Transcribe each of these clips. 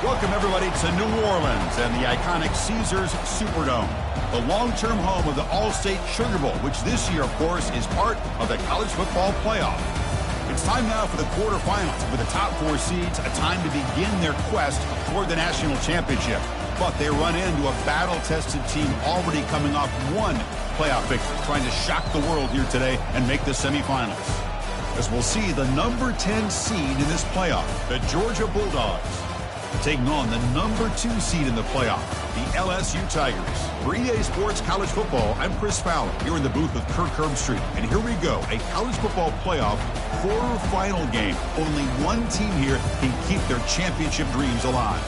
Welcome, everybody, to New Orleans and the iconic Caesars Superdome, the long-term home of the All-State Sugar Bowl, which this year, of course, is part of the college football playoff. It's time now for the quarterfinals, with the top four seeds, a time to begin their quest toward the national championship. But they run into a battle-tested team already coming off one playoff victory, trying to shock the world here today and make the semifinals. As we'll see the number 10 seed in this playoff, the Georgia Bulldogs, taking on the number 2 seed in the playoff, the LSU Tigers. For EA Sports College Football, I'm Chris Fowler, here in the booth with Kirk Herbstreit. And here we go, a college football playoff quarterfinal game. Only one team here can keep their championship dreams alive.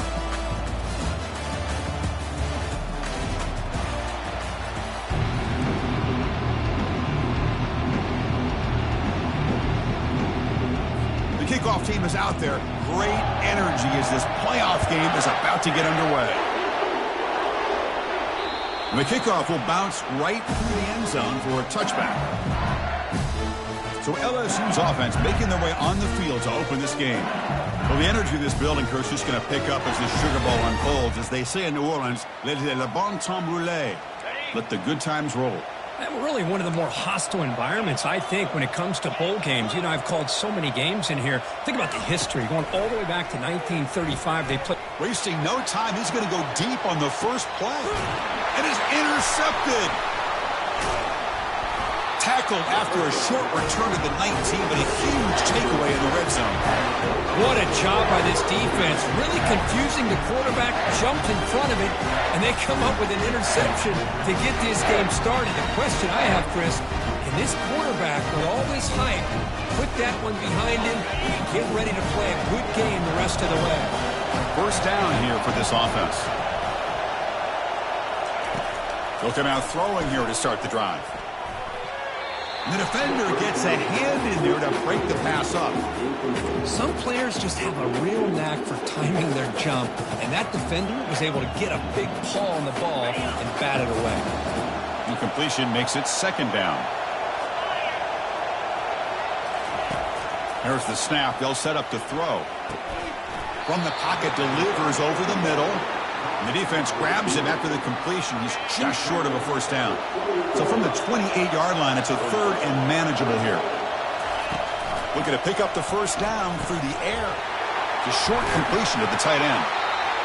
The kickoff team is out there. Great energy as this playoff game is about to get underway. And the kickoff will bounce right through the end zone for a touchback. So LSU's offense making their way on the field to open this game. Well, the energy of this building, Coach, is going to pick up as this Sugar Bowl unfolds. As they say in New Orleans, let le bon temps rouler. Let the good times roll. Really one of the more hostile environments, I think, when it comes to bowl games. You know, I've called so many games in here. Think about the history. Going all the way back to 1935, they played. Wasting no time, he's going to go deep on the first play. And is intercepted. Tackled after a short return to the 19, but a huge takeaway in the red zone. What a job by this defense. Really confusing the quarterback, jumped in front of it, and they come up with an interception to get this game started. The question I have, Chris, can this quarterback, with all this hype, put that one behind him and get ready to play a good game the rest of the way? First down here for this offense. They'll come out throwing here to start the drive. The defender gets a hand in there to break the pass up. Some players just have a real knack for timing their jump, and that defender was able to get a big paw on the ball and bat it away. The completion makes it second down. There's the snap. They'll set up to throw. From the pocket, delivers over the middle. And the defense grabs him after the completion. He's just short of a first down. So from the 28-yard line, it's a third and manageable here. Looking to pick up the first down through the air. It's a short completion to the tight end.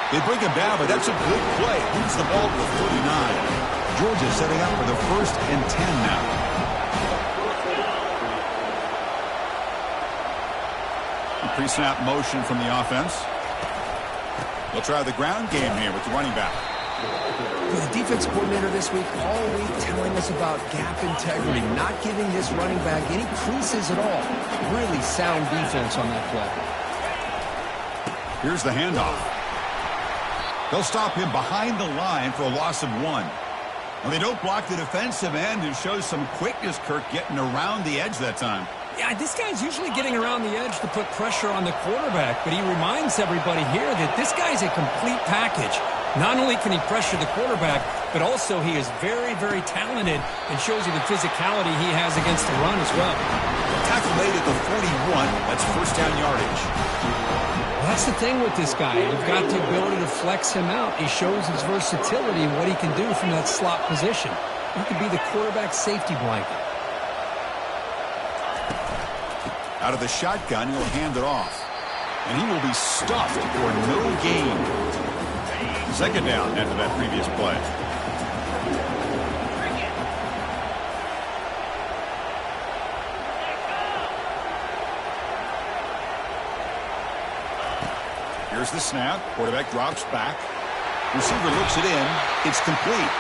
They bring him down, but that's a good play. Moves the ball to the 49. Georgia setting up for the 1st and 10 now. A pre-snap motion from the offense. They'll try the ground game here with the running back. The defense coordinator this week all week telling us about gap integrity, not giving this running back any creases at all. Really sound defense on that play. Here's the handoff. They'll stop him behind the line for a loss of 1. Well, they don't block the defensive end, who shows some quickness, Kirk, getting around the edge that time. Yeah, this guy's usually getting around the edge to put pressure on the quarterback, but he reminds everybody here that this guy's a complete package. Not only can he pressure the quarterback, but also he is very, very talented and shows you the physicality he has against the run as well. Tackle made at the 41. That's first down yardage. Well, that's the thing with this guy. You've got the ability to flex him out. He shows his versatility and what he can do from that slot position. He could be the quarterback's safety blanket. Out of the shotgun, he'll hand it off. And he will be stuffed for no gain. Second down after that previous play. Here's the snap. Quarterback drops back. Receiver looks it in. It's complete.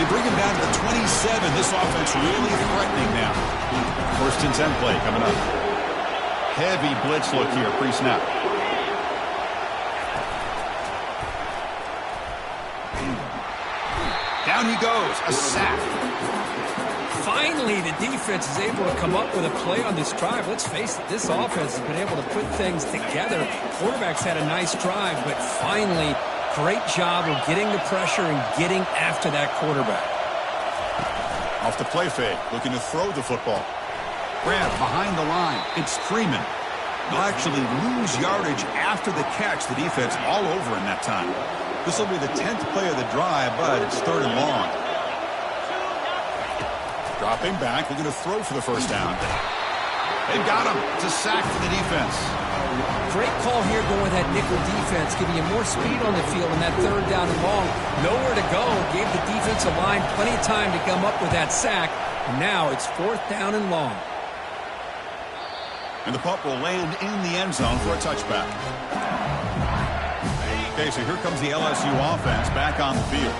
We bring him down to the 27. This offense really threatening now. First and 10 play coming up. Heavy blitz look here, pre-snap. Down he goes, a sack. Finally, the defense is able to come up with a play on this drive. Let's face it, this offense has been able to put things together. Quarterback's had a nice drive, but finally, great job of getting the pressure and getting after that quarterback. Off the play fake, looking to throw the football. Grab behind the line. It's Freeman. They'll actually lose yardage after the catch. The defense all over in that time. This will be the 10th play of the drive, but it's 3rd and long. Dropping back, looking to throw for the first down. They've got him. It's a sack for the defense. Great call here going with that nickel defense, giving you more speed on the field in that 3rd down and long. Nowhere to go. Gave the defensive line plenty of time to come up with that sack. And now it's 4th down and long. And the punt will land in the end zone for a touchback. Okay, so here comes the LSU offense back on the field.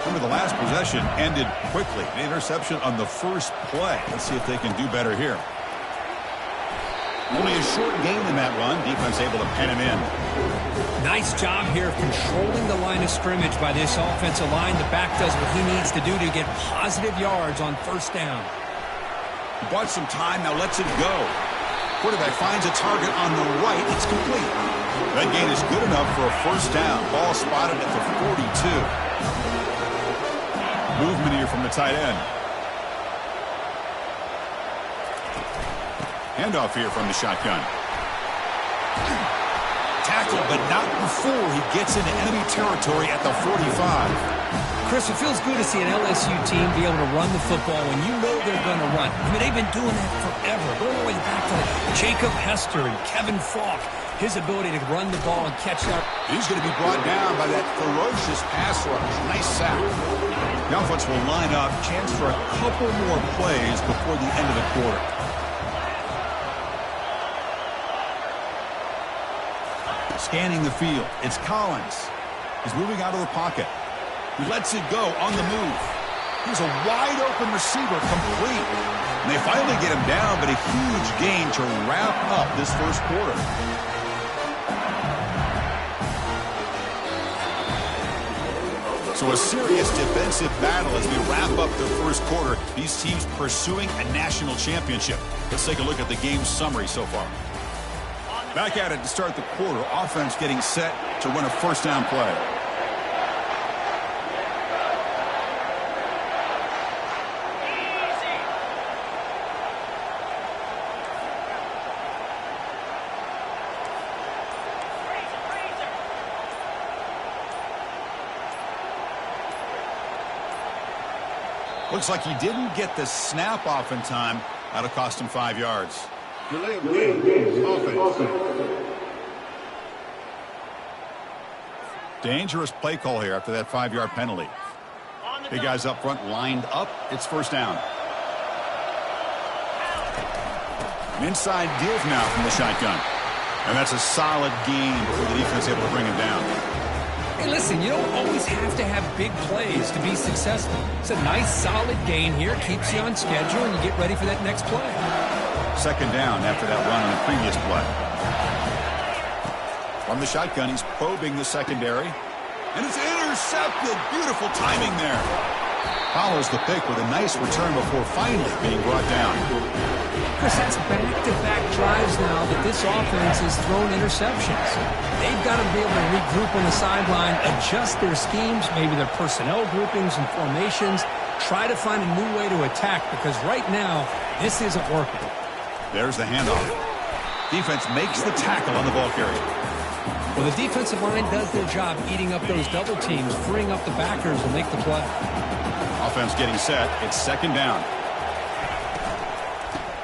Remember, the last possession ended quickly. An interception on the first play. Let's see if they can do better here. Only a short gain in that run. Defense able to pen him in. Nice job here controlling the line of scrimmage by this offensive line. The back does what he needs to do to get positive yards on 1st down. He bought some time, now lets it go. Quarterback finds a target on the right. It's complete. That gain is good enough for a 1st down. Ball spotted at the 42. Movement here from the tight end. Handoff here from the shotgun. Tackle, but not before he gets into enemy territory at the 45. Chris, it feels good to see an LSU team be able to run the football when you know they're going to run. I mean, they've been doing that forever. Going all the way back to Jacob Hester and Kevin Falk. His ability to run the ball and catch up. He's going to be brought down by that ferocious pass rush. Nice sack. The offense will line up. Chance for a couple more plays before the end of the quarter. Scanning the field. It's Collins. He's moving out of the pocket. He lets it go on the move. He's a wide-open receiver, complete. And they finally get him down, but a huge gain to wrap up this first quarter. So a serious defensive battle as we wrap up the first quarter. These teams pursuing a national championship. Let's take a look at the game summary so far. Back at it to start the quarter. Offense getting set to run a 1st down play. Looks like he didn't get the snap off in time. That'll cost him 5 yards. Delay of game. Offense. Dangerous play call here after that 5-yard penalty. Big guys up front lined up. It's 1st down. An inside give now from the shotgun. And that's a solid gain before the defense is able to bring him down. Hey, listen, you don't always have to have big plays to be successful. It's a nice, solid gain here. Keeps you on schedule, and you get ready for that next play. 2nd down after that run on the previous play. From the shotgun, he's probing the secondary. And it's intercepted. Beautiful timing there. Follows the pick with a nice return before finally being brought down. Chris, that's back-to-back drives now that this offense has thrown interceptions. They've got to be able to regroup on the sideline, adjust their schemes, maybe their personnel groupings and formations, try to find a new way to attack, because right now, this isn't working. There's the handoff. Defense makes the tackle on the ball carrier. Well, the defensive line does their job eating up those double teams, freeing up the backers to make the play. Offense getting set. It's 2nd down.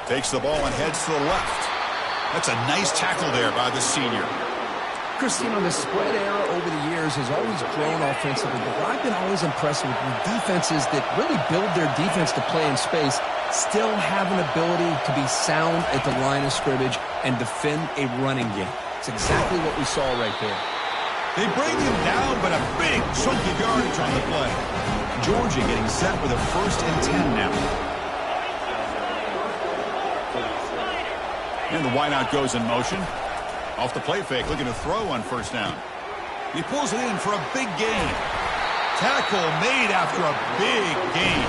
Takes the ball and heads to the left. That's a nice tackle there by the senior. Christine, the spread era over the years has always grown offensively, but what I've been always impressed with defenses that really build their defense to play in space still have an ability to be sound at the line of scrimmage and defend a running game. It's exactly what we saw right there. They bring him down, but a big chunk of yardage on the play. Georgia getting set with a 1st and 10 now. And the wideout goes in motion. Off the play fake, looking to throw on 1st down. He pulls it in for a big gain. Tackle made after a big gain.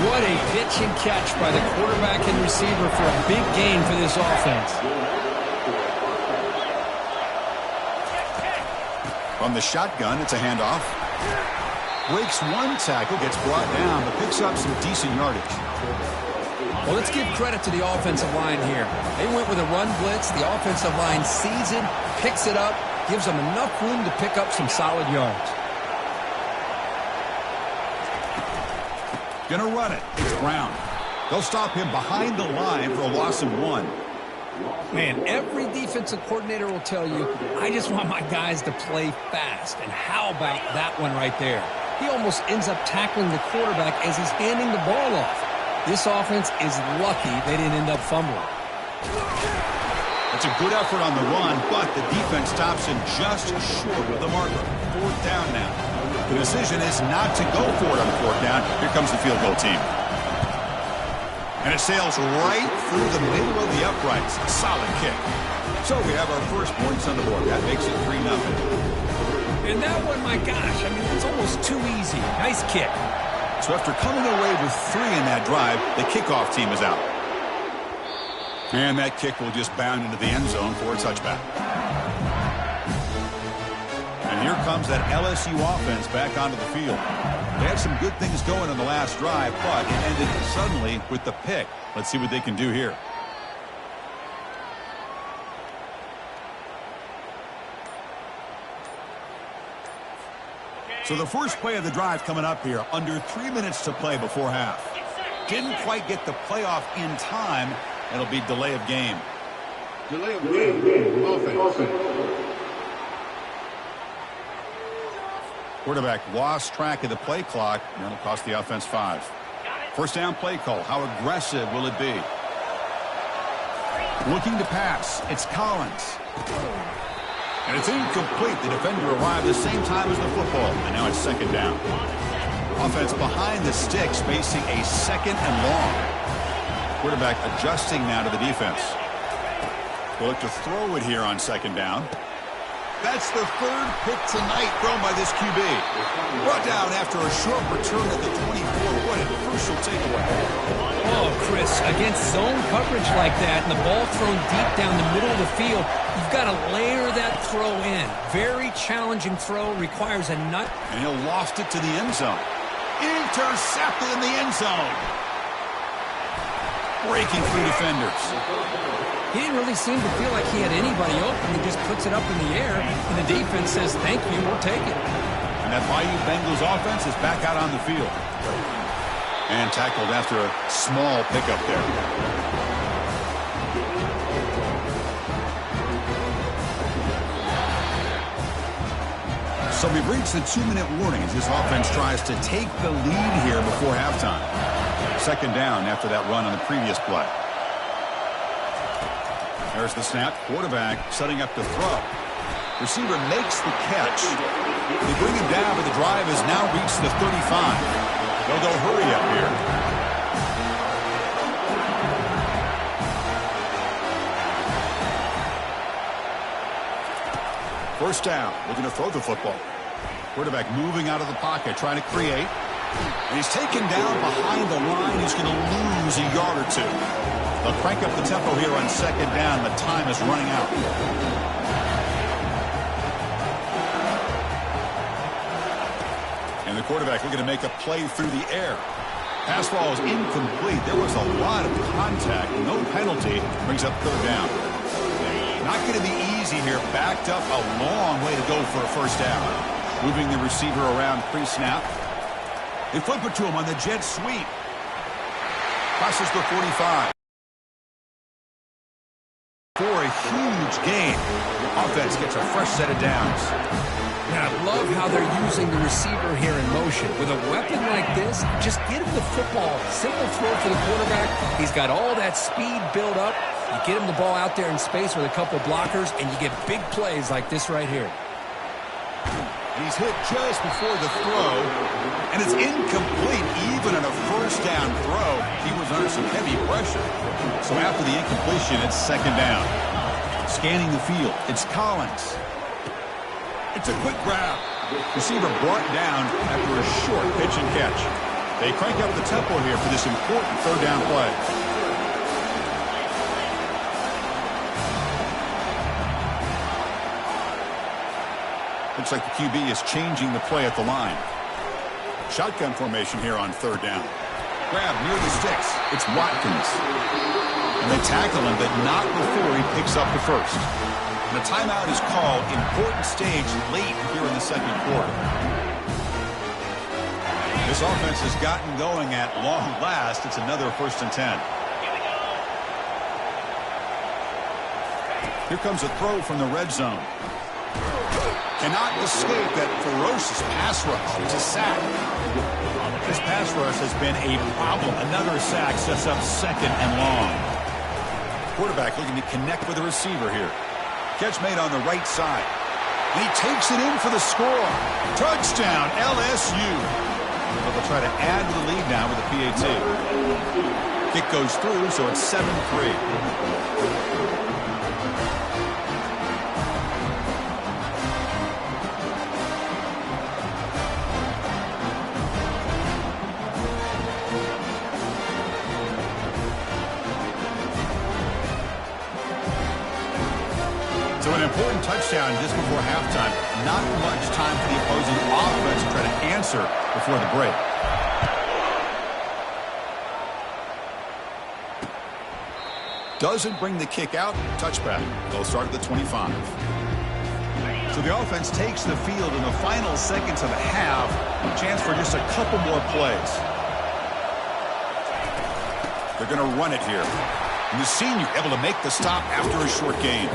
What a pitch and catch by the quarterback and receiver for a big gain for this offense. From the shotgun, it's a handoff. Breaks one tackle, gets brought down, but picks up some decent yardage. Well, let's give credit to the offensive line here. They went with a run blitz. The offensive line sees it, picks it up, gives them enough room to pick up some solid yards. Gonna run it. It's Brown. They'll stop him behind the line for a loss of 1. Man, every defensive coordinator will tell you, I just want my guys to play fast. And how about that one right there? He almost ends up tackling the quarterback as he's handing the ball off. This offense is lucky they didn't end up fumbling. That's a good effort on the run, but the defense stops him just short of the marker. 4th down now. The decision is not to go for it on 4th down. Here comes the field goal team. And it sails right through the middle of the uprights. A solid kick. So we have our first points on the board. That makes it 3-0. And that one, my gosh, I mean, it's almost too easy. Nice kick. So after coming away with 3 in that drive, the kickoff team is out. And that kick will just bound into the end zone for a touchback. And here comes that LSU offense back onto the field. They had some good things going in the last drive, but it ended suddenly with the pick. Let's see what they can do here. So the first play of the drive coming up here, under 3 minutes to play before half. Didn't quite get the playoff in time. It'll be delay of game. Delay of game. Offense. Quarterback lost track of the play clock, and that'll cost the offense 5. First down play call. How aggressive will it be? Looking to pass. It's Collins. And it's incomplete. The defender arrived the same time as the football, and now it's 2nd down. Offense behind the sticks, facing a 2nd and long. Quarterback adjusting now to the defense. We'll look to throw it here on 2nd down. That's the 3rd pick tonight thrown by this QB. Brought down after a short return at the 24. What a crucial takeaway. Oh, Chris, against zone coverage like that and the ball thrown deep down the middle of the field, you've got to layer that throw in. Very challenging throw, requires a nut. And he'll loft it to the end zone. Intercepted in the end zone. Breaking through defenders. He didn't really seem to feel like he had anybody open. He just puts it up in the air, and the defense says, thank you, we'll take it. And that Bayou Bengals offense is back out on the field. And tackled after a small pickup there. So we've reached the 2-minute warning as this offense tries to take the lead here before halftime. 2nd down after that run on the previous play. There's the snap. Quarterback setting up to throw. Receiver makes the catch. They bring him down, but the drive has now reached the 35. They'll go hurry up here. First down. Looking to throw the football. Quarterback moving out of the pocket, trying to create. And he's taken down behind the line. He's going to lose a yard or 2. They'll crank up the tempo here on 2nd down. The time is running out. And the quarterback looking to make a play through the air. Pass ball is incomplete. There was a lot of contact. No penalty. Brings up 3rd down. Not going to be easy here. Backed up a long way to go for a first down. Moving the receiver around pre-snap. They flip it to him on the jet sweep. Crosses the 45. For a huge gain. Offense gets a fresh set of downs. And I love how they're using the receiver here in motion. With a weapon like this, just get him the football. Simple throw for the quarterback. He's got all that speed built up. You get him the ball out there in space with a couple blockers, and you get big plays like this right here. He's hit just before the throw, and it's incomplete. Even on a first down throw, he was under some heavy pressure. So after the incompletion, it's 2nd down. Scanning the field, it's Collins. It's a quick grab. Receiver brought down after a short pitch and catch. They crank up the tempo here for this important 3rd down play. Looks like the QB is changing the play at the line. Shotgun formation here on 3rd down. Grab near the sticks. It's Watkins. And they tackle him, but not before he picks up the first. And the timeout is called. Important stage late here in the second quarter. This offense has gotten going at long last. It's another 1st and 10. Here comes a throw from the red zone. Cannot escape that ferocious pass rush. It's a sack. This pass rush has been a problem. Another sack sets up 2nd and long. Quarterback looking to connect with the receiver here. Catch made on the right side. And he takes it in for the score. Touchdown, LSU. But they'll try to add to the lead now with a PAT. Kick goes through, so it's 7-3. So an important touchdown just before halftime. Not much time for the opposing offense to try to answer before the break. Doesn't bring the kick out. Touchback. They'll start at the 25. So the offense takes the field in the final seconds of the half. Chance for just a couple more plays. They're going to run it here. And the senior able to make the stop after a short gain.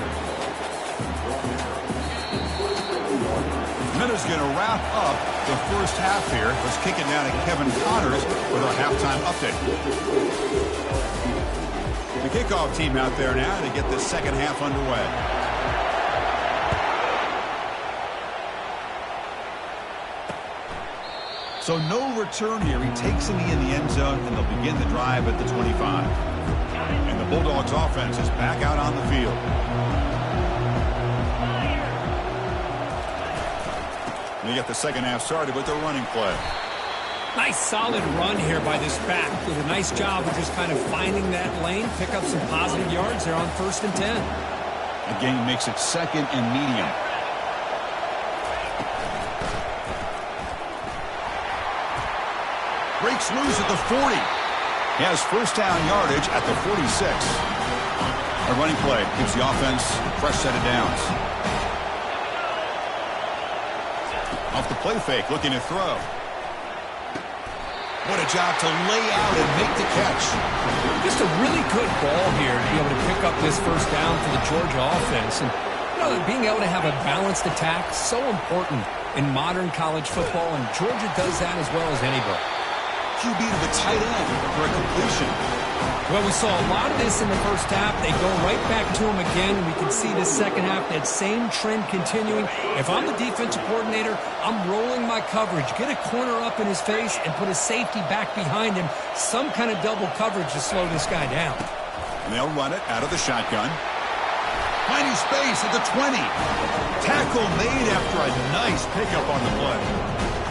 Minutes going to wrap up the first half here. Let's kick it down to Kevin Connors with our halftime update. The kickoff team out there now to get the second half underway. So no return here. He takes it in the end zone, and they'll begin the drive at the 25. And the Bulldogs offense is back out on the field. They get the second half started with their running play. Nice solid run here by this back. Did a nice job of just kind of finding that lane, pick up some positive yards there on 1st and 10. The gain makes it 2nd and medium. Breaks loose at the 40. He has first down yardage at the 46. A running play gives the offense a fresh set of downs. Off the play fake, looking to throw. What a job to lay out and make the catch. Just a really good ball here to be able to pick up this first down for the Georgia offense. And you know, being able to have a balanced attack, so important in modern college football, and Georgia does that as well as anybody. QB to the tight end for a completion. Well, we saw a lot of this in the first half. They go right back to him again. We can see the second half, that same trend continuing. If I'm the defensive coordinator, I'm rolling my coverage. Get a corner up in his face and put a safety back behind him. Some kind of double coverage to slow this guy down. And they'll run it out of the shotgun. Finding space at the 20. Tackle made after a nice pickup on the play.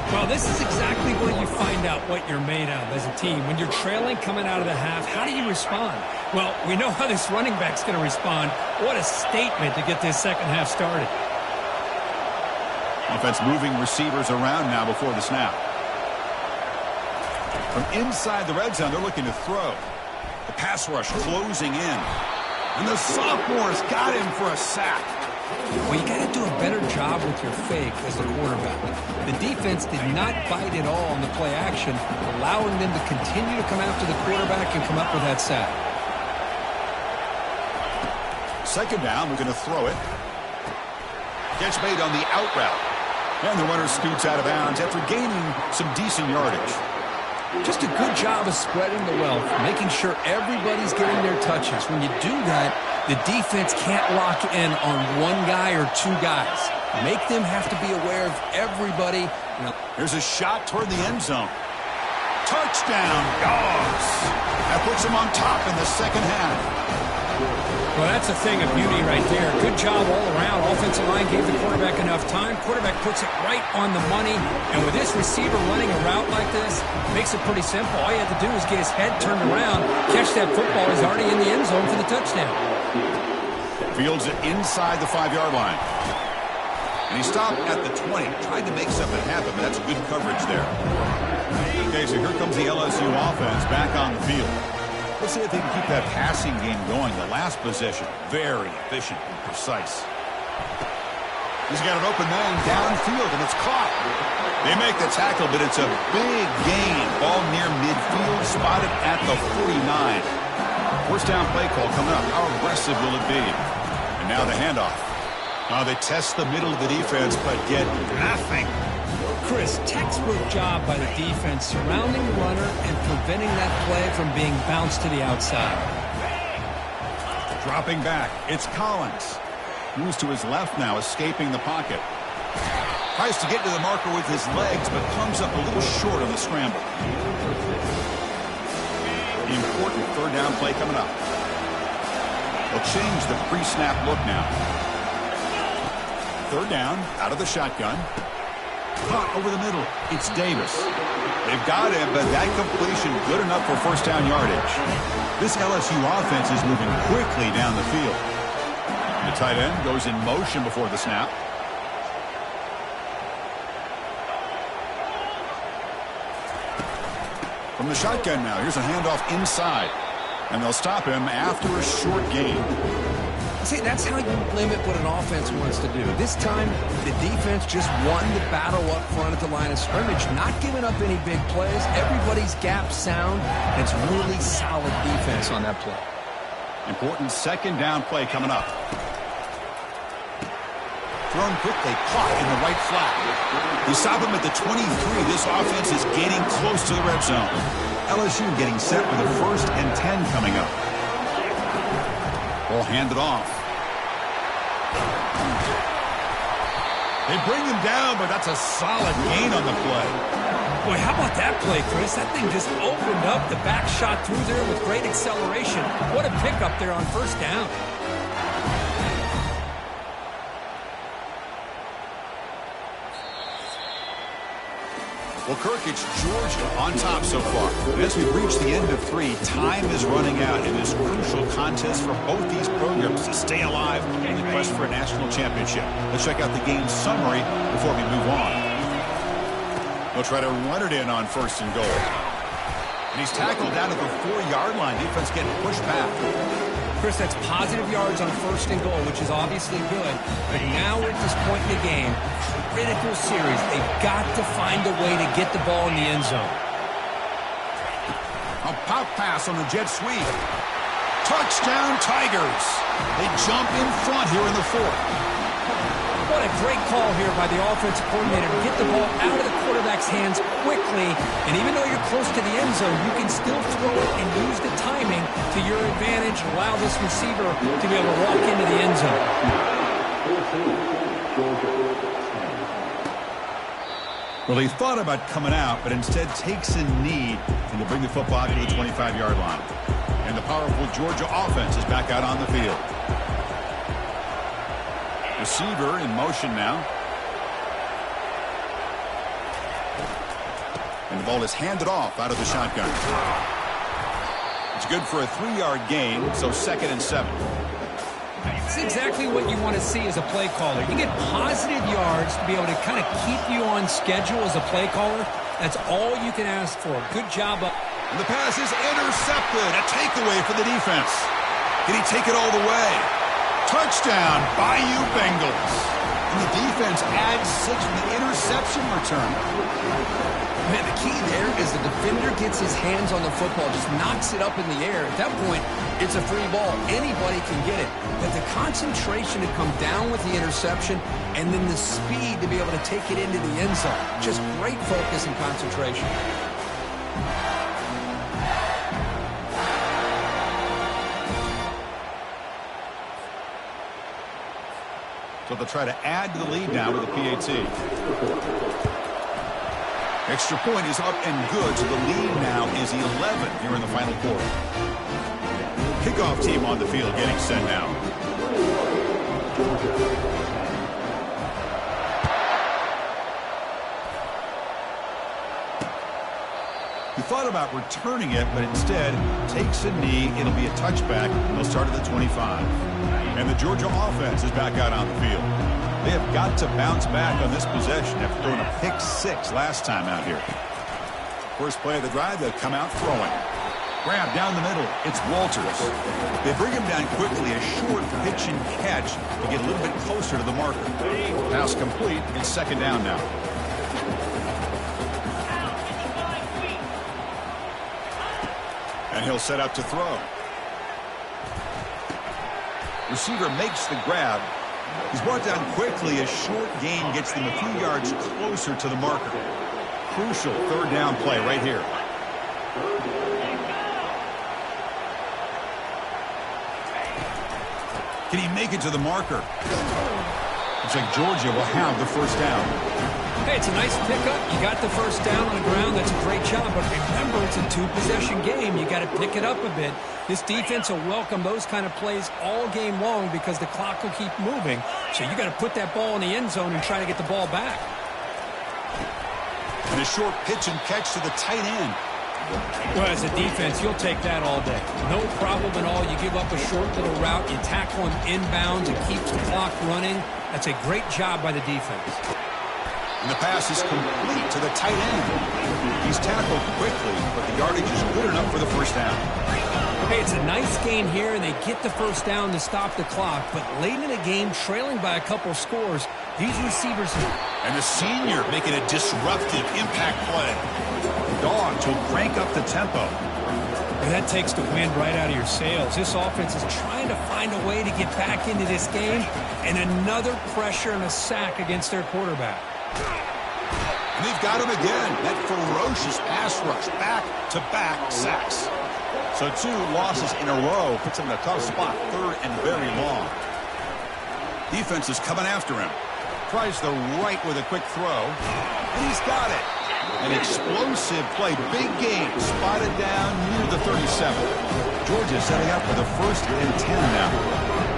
Well, this is exactly where you find out what you're made of as a team. When you're trailing coming out of the half, how do you respond? Well, we know how this running back's going to respond. What a statement to get this second half started. Offense moving receivers around now before the snap. From inside the red zone, they're looking to throw. The pass rush closing in. And the sophomore's got him for a sack. Well, you got to do a better job with your fake as the quarterback. The defense did not bite at all on the play action, allowing them to continue to come after the quarterback and come up with that sack. Second down, we're going to throw it. Catch made on the out route. And the runner scoots out of bounds after gaining some decent yardage. Just a good job of spreading the wealth, making sure everybody's getting their touches. When you do that, the defense can't lock in on one guy or two guys. Make them have to be aware of everybody. Here's a shot toward the end zone. Touchdown, Dogs. That puts them on top in the second half. Well, that's a thing of beauty right there. Good job all around. Offensive line gave the quarterback enough time. Quarterback puts it right on the money. And with this receiver running a route like this, makes it pretty simple. All you have to do is get his head turned around, catch that football. He's already in the end zone for the touchdown. Fields it inside the 5-yard line. And he stopped at the 20. Tried to make something happen, but that's good coverage there. Okay, so here comes the LSU offense back on the field. Let's see if they can keep that passing game going. The last possession, very efficient and precise. He's got an open man downfield, and it's caught. They make the tackle, but it's a big gain. Ball near midfield, spotted at the 49. First down play call coming up. How aggressive will it be? And now the handoff. They test the middle of the defense, but get nothing. Chris, textbook job by the defense surrounding the runner and preventing that play from being bounced to the outside. Dropping back, it's Collins. Moves to his left now, escaping the pocket. Tries to get to the marker with his legs, but comes up a little short on the scramble. The important third down play coming up. They'll change the pre-snap look now. Third down, out of the shotgun. Caught over the middle. It's Davis. They've got him, but that completion good enough for first down yardage. This LSU offense is moving quickly down the field. The tight end goes in motion before the snap. From the shotgun now, here's a handoff inside. And they'll stop him after a short gain. See, that's how you limit what an offense wants to do. This time, the defense just won the battle up front at the line of scrimmage, not giving up any big plays. Everybody's gap sound. It's really solid defense on that play. Important second down play coming up. Thrown quickly, caught in the right flat. They stop him at the 23. This offense is getting close to the red zone. LSU getting set with a 1st and 10 coming up. Ball handed off. They bring him down, but that's a solid gain on the play. Boy, how about that play, Chris? That thing just opened up. The back shot through there with great acceleration. What a pickup there on first down. Well, Kirk, it's Georgia on top so far. And as we reach the end of 3, time is running out in this crucial contest for both these programs to stay alive in the quest for a national championship. Let's check out the game summary before we move on. They'll try to run it in on 1st and goal. And he's tackled down at the 4-yard line. Defense getting pushed back. Chris, that's positive yards on 1st and goal, which is obviously good. But now at this point in the game, critical series. They've got to find a way to get the ball in the end zone. A pop pass on the jet sweep. Touchdown, Tigers. They jump in front here in the 4th. What a great call here by the offensive coordinator to get the ball out of the quarterback's hands quickly. And even though you're close to the end zone, you can still throw it and use the timing to your advantage and allow this receiver to be able to walk into the end zone. Well, he thought about coming out, but instead takes a knee and to bring the football to the 25-yard line. And the powerful Georgia offense is back out on the field. Receiver in motion now. And the ball is handed off out of the shotgun. It's good for a 3-yard gain, so 2nd and 7. It's exactly what you want to see as a play caller. You get positive yards to be able to kind of keep you on schedule as a play caller. That's all you can ask for. Good job. And the pass is intercepted. A takeaway for the defense. Can he take it all the way? Touchdown, Bayou Bengals. And the defense adds 6 with the interception return. Man, the key there is the defender gets his hands on the football, just knocks it up in the air. At that point, it's a free ball. Anybody can get it. But the concentration to come down with the interception and then the speed to be able to take it into the end zone. Just great focus and concentration. So they'll try to add to the lead now with a PAT. Extra point is up and good, so the lead now is 11 here in the final quarter. Kickoff team on the field getting set now. He thought about returning it, but instead takes a knee. It'll be a touchback, and they'll start at the 25. And the Georgia offense is back out on the field. They have got to bounce back on this possession after throwing a pick 6 last time out here. First play of the drive, they'll come out throwing. Grab down the middle. It's Walters. They bring him down quickly. A short pitch and catch to get a little bit closer to the marker. Pass complete. It's second down now. And he'll set up to throw. Receiver makes the grab. He's brought down quickly. A short gain gets them a few yards closer to the marker. Crucial third down play right here. Can he make it to the marker? Looks like Georgia will have the first down. Hey, it's a nice pickup. You got the first down on the ground. That's a great job. But remember, it's a two-possession game. You got to pick it up a bit. This defense will welcome those kind of plays all game long because the clock will keep moving. So you got to put that ball in the end zone and try to get the ball back. And a short pitch and catch to the tight end. Well, as a defense, you'll take that all day. No problem at all. You give up a short little route. You tackle him inbounds. It keeps the clock running. That's a great job by the defense. And the pass is complete to the tight end. He's tackled quickly, but the yardage is good enough for the first down. Hey, it's a nice gain here, and they get the first down to stop the clock. But late in the game, trailing by a couple scores, these receivers... And the senior making a disruptive impact play. Dogs will crank up the tempo. And that takes the wind right out of your sails. This offense is trying to find a way to get back into this game, and another pressure and a sack against their quarterback. And they've got him again. That ferocious pass rush. Back-to-back sacks. So 2 losses in a row puts him in a tough spot. Third and very long. Defense is coming after him. Tries the right with a quick throw. And he's got it. An explosive play. Big game. Spotted down near the 37. Georgia setting up for the 1st and 10 now.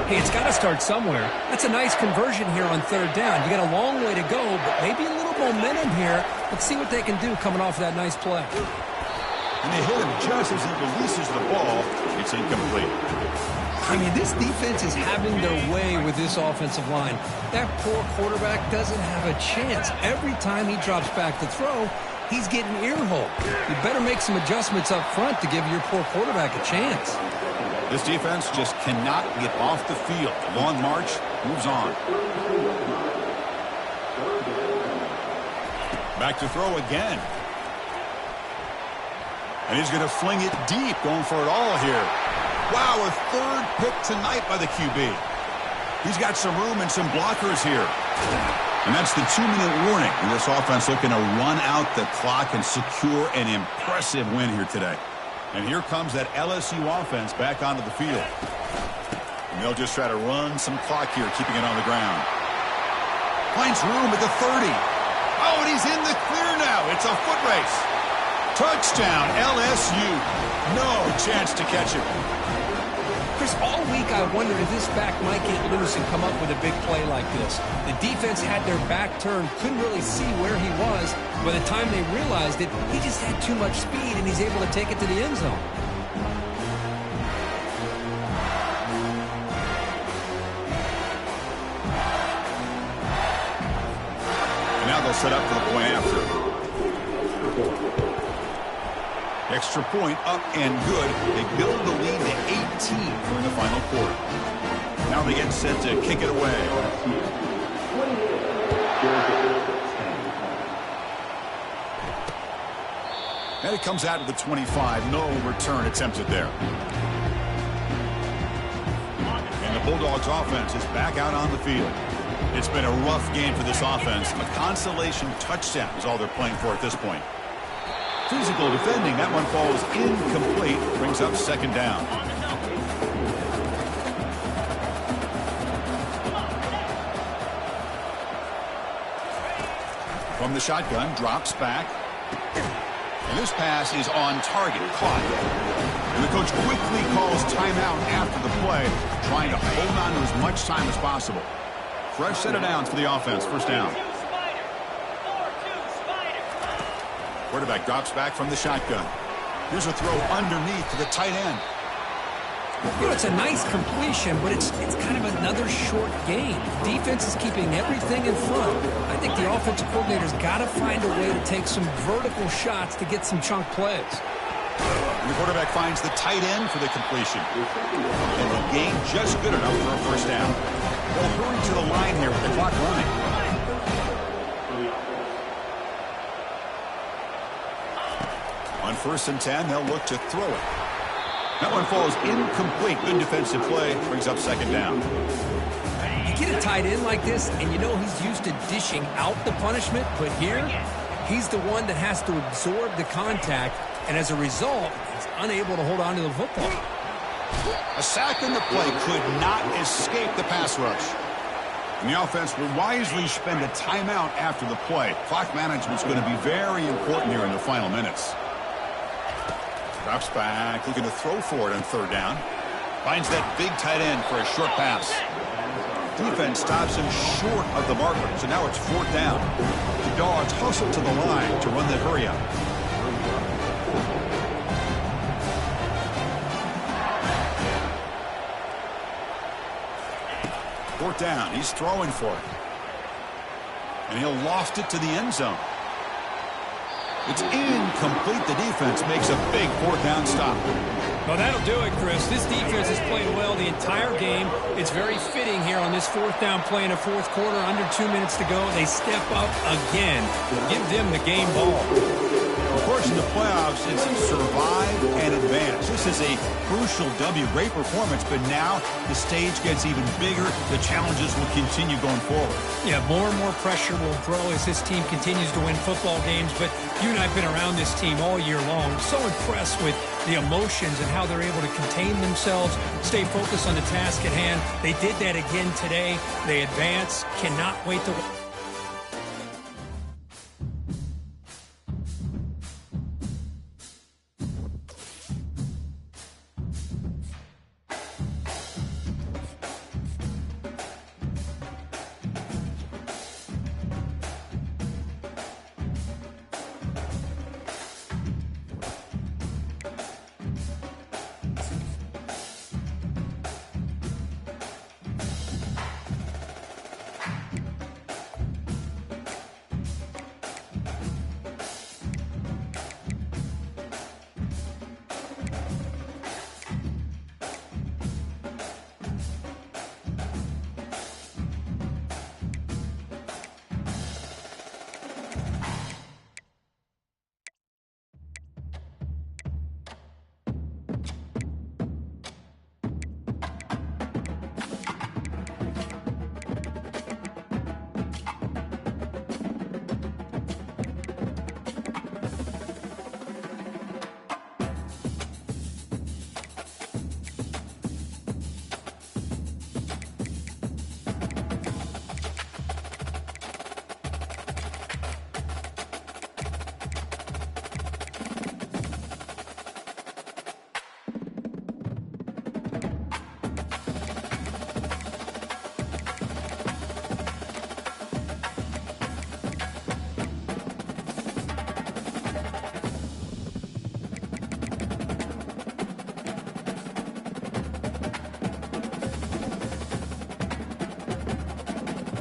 Hey, it's got to start somewhere. That's a nice conversion here on third down. You got a long way to go, but maybe a little momentum here. Let's see what they can do coming off that nice play. And they hit him just as he releases the ball. It's incomplete. I mean, this defense is having their way with this offensive line. That poor quarterback doesn't have a chance. Every time he drops back to throw, he's getting earhole. You better make some adjustments up front to give your poor quarterback a chance. This defense just cannot get off the field. Long march moves on. Back to throw again. And he's going to fling it deep, going for it all here. Wow, a third pick tonight by the QB. He's got some room and some blockers here. And that's the 2-minute warning. And this offense looking to run out the clock and secure an impressive win here today. And here comes that LSU offense back onto the field. And they'll just try to run some clock here, keeping it on the ground. Finds room at the 30. Oh, and he's in the clear now. It's a foot race. Touchdown, LSU. No chance to catch him. Chris, all week I wondered if this back might get loose and come up with a big play like this. The defense had their back turned, couldn't really see where he was. By the time they realized it, he just had too much speed, and he's able to take it to the end zone. And now they'll set up for the point after. Extra point up and good. They build the lead to 18 during the final quarter. Now they get set to kick it away. And it comes out to the 25. No return attempted there. And the Bulldogs offense is back out on the field. It's been a rough game for this offense. A consolation touchdown is all they're playing for at this point. Physical defending. That one falls incomplete. Brings up second down. From the shotgun, drops back. And this pass is on target. Caught. And the coach quickly calls timeout after the play, trying to hold on to as much time as possible. Fresh set of downs for the offense. First down. Quarterback drops back from the shotgun. Here's a throw underneath to the tight end. You know, it's a nice completion, but it's kind of another short game. Defense is keeping everything in front. I think the offensive coordinator's got to find a way to take some vertical shots to get some chunk plays. The quarterback finds the tight end for the completion. And the gain just good enough for a first down. They'll hurry to the line here with the clock running. On 1st and 10, they'll look to throw it. That one falls incomplete. Good defensive play. Brings up 2nd down. You get a tight end like this, and you know he's used to dishing out the punishment, but here, he's the one that has to absorb the contact, and as a result, he's unable to hold on to the football. A sack in the play could not escape the pass rush. And the offense will wisely spend a timeout after the play. Clock management's going to be very important here in the final minutes. Drops back, looking to throw for it on 3rd down. Finds that big tight end for a short pass. Defense stops him short of the marker, so now it's 4th down. The Dogs hustle to the line to run that hurry up. Fourth down, he's throwing for it. And he'll loft it to the end zone. It's incomplete. The defense makes a big 4th down stop. Well, that'll do it, Chris. This defense has played well the entire game. It's very fitting here on this 4th down play in the 4th quarter. Under 2 minutes to go. They step up again. Give them the game ball. Of course, in the playoffs, it's survive and advance. This is a crucial W. Great performance, but now the stage gets even bigger. The challenges will continue going forward. Yeah, more and more pressure will grow as this team continues to win football games, but you and I have been around this team all year long. So impressed with the emotions and how they're able to contain themselves, stay focused on the task at hand. They did that again today. They advance. Cannot wait to